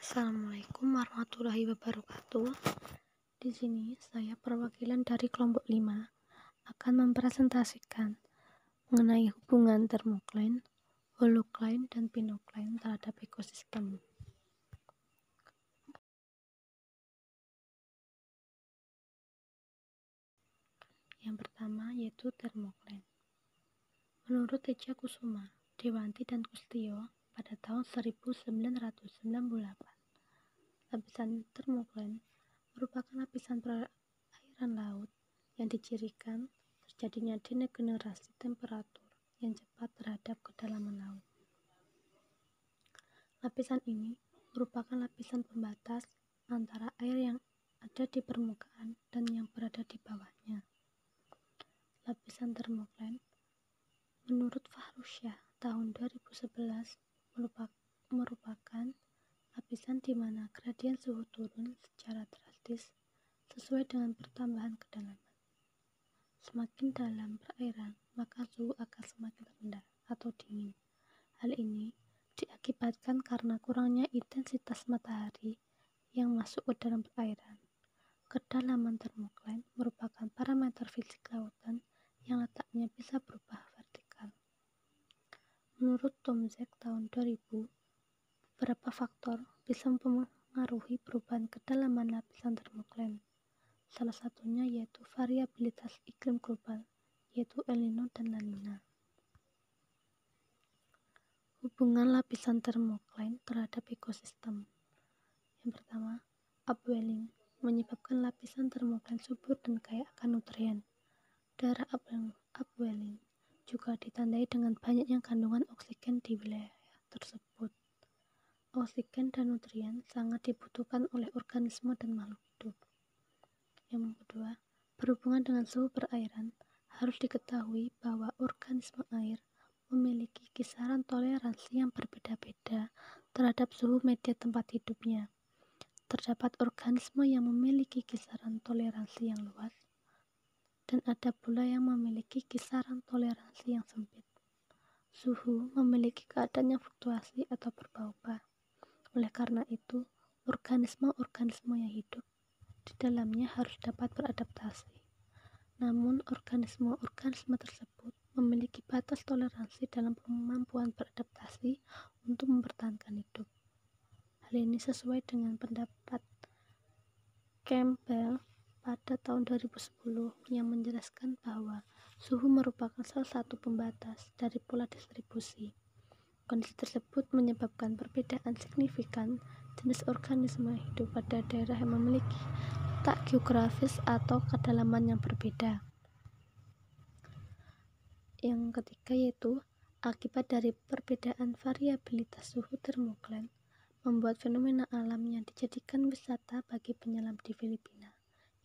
Assalamualaikum warahmatullahi wabarakatuh. Di sini saya perwakilan dari kelompok 5 akan mempresentasikan mengenai hubungan termokline, holokline, dan pinokline terhadap ekosistem. Yang pertama yaitu termokline. Menurut Teja Kusuma, Dewanti, dan Kustio pada tahun 1998, lapisan termokline merupakan lapisan perairan laut yang dicirikan terjadinya degenerasi temperatur yang cepat terhadap kedalaman laut. Lapisan ini merupakan lapisan pembatas antara air yang ada di permukaan dan yang berada di bawahnya. Lapisan termokline menurut Fahrusyah tahun 2011 merupakan lapisan di mana gradien suhu turun secara drastis sesuai dengan pertambahan kedalaman. Semakin dalam perairan, maka suhu akan semakin rendah atau dingin. Hal ini diakibatkan karena kurangnya intensitas matahari yang masuk ke dalam perairan. Kedalaman termokline merupakan parameter fisik lautan yang letaknya bisa berubah vertikal. Menurut Tomzek tahun 2000, beberapa faktor bisa mempengaruhi perubahan kedalaman lapisan termokline. Salah satunya yaitu variabilitas iklim global, yaitu El Nino dan La Nina. Hubungan lapisan termokline terhadap ekosistem. Yang pertama, upwelling menyebabkan lapisan termokline subur dan kaya akan nutrien. Daerah upwelling juga ditandai dengan banyaknya kandungan oksigen di wilayah tersebut. Oksigen dan nutrien sangat dibutuhkan oleh organisme dan makhluk hidup. Yang kedua, berhubungan dengan suhu perairan, harus diketahui bahwa organisme air memiliki kisaran toleransi yang berbeda-beda terhadap suhu media tempat hidupnya. Terdapat organisme yang memiliki kisaran toleransi yang luas, dan ada pula yang memiliki kisaran toleransi yang sempit. Suhu memiliki keadaan yang fluktuasi atau berubah-ubah. Oleh karena itu, organisme-organisme yang hidup di dalamnya harus dapat beradaptasi. Namun, organisme-organisme tersebut memiliki batas toleransi dalam kemampuan beradaptasi untuk mempertahankan hidup. Hal ini sesuai dengan pendapat Campbell pada tahun 2010 yang menjelaskan bahwa suhu merupakan salah satu pembatas dari pola distribusi. Kondisi tersebut menyebabkan perbedaan signifikan jenis organisme hidup pada daerah yang memiliki letak geografis atau kedalaman yang berbeda. Yang ketiga yaitu akibat dari perbedaan variabilitas suhu termokline membuat fenomena alam yang dijadikan wisata bagi penyelam di Filipina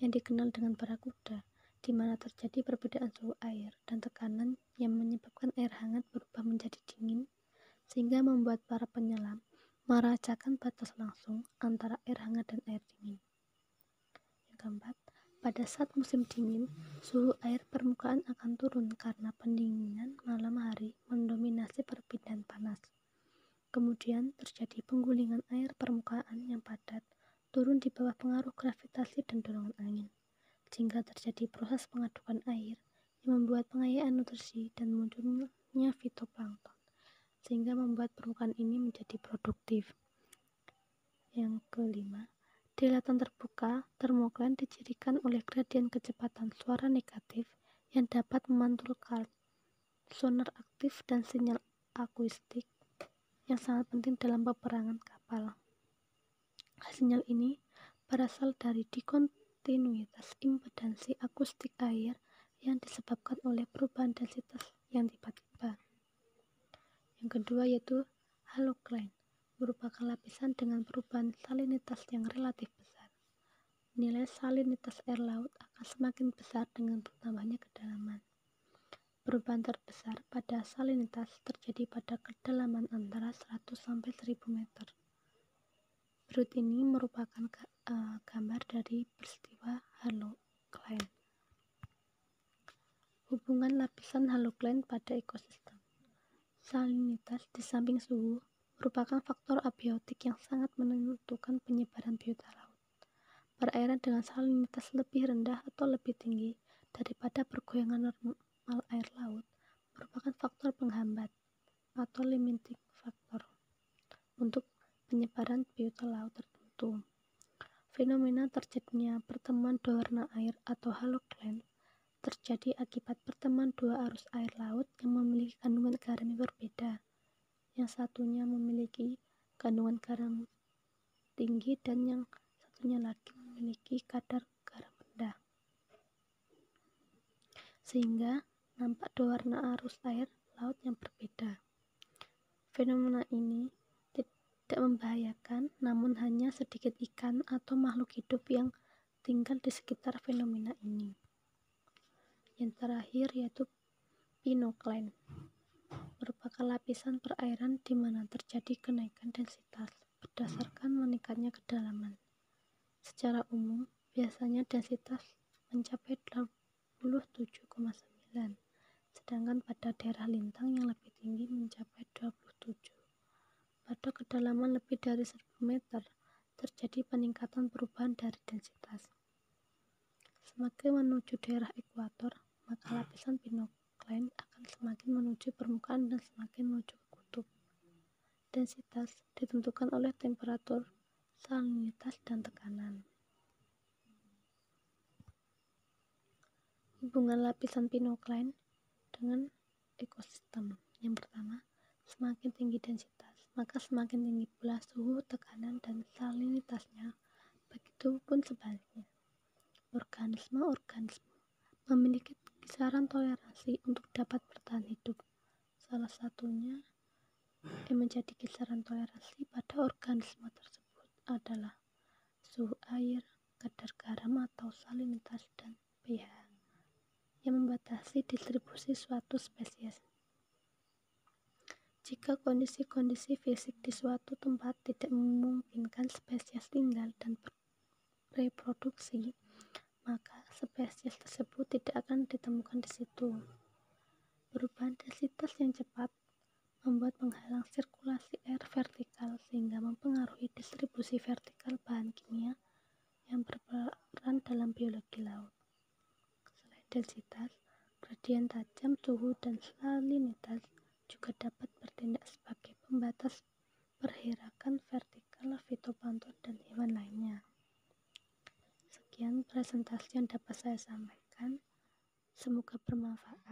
yang dikenal dengan barakuda, di mana terjadi perbedaan suhu air dan tekanan yang menyebabkan air hangat berubah menjadi dingin, sehingga membuat para penyelam merasakan batas langsung antara air hangat dan air dingin. Yang keempat, pada saat musim dingin, suhu air permukaan akan turun karena pendinginan malam hari mendominasi perpindahan panas. Kemudian terjadi penggulingan air permukaan yang padat turun di bawah pengaruh gravitasi dan dorongan angin, sehingga terjadi proses pengadukan air yang membuat pengayaan nutrisi dan munculnya fitoplankton, sehingga membuat permukaan ini menjadi produktif. Yang kelima, di lautan terbuka, termokline dicirikan oleh gradien kecepatan suara negatif yang dapat memantulkan sonar aktif dan sinyal akustik yang sangat penting dalam peperangan kapal. Sinyal ini berasal dari diskontinuitas impedansi akustik air yang disebabkan oleh perubahan densitas yang tiba-tiba. Yang kedua yaitu holokline, merupakan lapisan dengan perubahan salinitas yang relatif besar. Nilai salinitas air laut akan semakin besar dengan bertambahnya kedalaman. Perubahan terbesar pada salinitas terjadi pada kedalaman antara 100 sampai 1000 meter. Berikut ini merupakan gambar dari peristiwa holokline. Hubungan lapisan holokline pada ekosistem. Salinitas di samping suhu merupakan faktor abiotik yang sangat menentukan penyebaran biota laut. Perairan dengan salinitas lebih rendah atau lebih tinggi daripada pergoyangan normal air laut merupakan faktor penghambat atau limiting factor untuk penyebaran biota laut tertentu. Fenomena terjadinya pertemuan dua warna air atau halocline terjadi akibat pertemuan dua arus air laut yang memiliki kandungan garam yang berbeda. Yang satunya memiliki kandungan garam tinggi dan yang satunya lagi memiliki kadar garam rendah. Sehingga nampak dua warna arus air laut yang berbeda. Fenomena ini tidak membahayakan, namun hanya sedikit ikan atau makhluk hidup yang tinggal di sekitar fenomena ini. Yang terakhir yaitu pinocline, merupakan lapisan perairan di mana terjadi kenaikan densitas berdasarkan meningkatnya kedalaman. Secara umum, biasanya densitas mencapai 27,9, sedangkan pada daerah lintang yang lebih tinggi mencapai 27. Pada kedalaman lebih dari 1000 meter, terjadi peningkatan perubahan dari densitas. Semakin menuju daerah ekuator, maka lapisan pinocline akan semakin menuju permukaan dan semakin menuju ke kutub. Densitas ditentukan oleh temperatur, salinitas, dan tekanan. Hubungan lapisan pinocline dengan ekosistem. Yang pertama, semakin tinggi densitas, maka semakin tinggi pula suhu, tekanan, dan salinitasnya. Begitupun sebaliknya. Organisme memiliki kisaran toleransi untuk dapat bertahan hidup. Salah satunya yang menjadi kisaran toleransi pada organisme tersebut adalah suhu air, kadar garam atau salinitas, dan pH yang membatasi distribusi suatu spesies. Jika kondisi-kondisi fisik di suatu tempat tidak memungkinkan spesies tinggal dan bereproduksi, maka spesies tersebut tidak akan ditemukan di situ. Perubahan densitas yang cepat membuat menghalang sirkulasi air vertikal sehingga mempengaruhi distribusi vertikal bahan kimia yang berperan dalam biologi laut. Selain densitas, gradien tajam suhu dan salinitas juga dapat bertindak sebagai pembatas pergerakan vertikal fitoplankton dan hewan lainnya. Sekian presentasi yang dapat saya sampaikan. Semoga bermanfaat.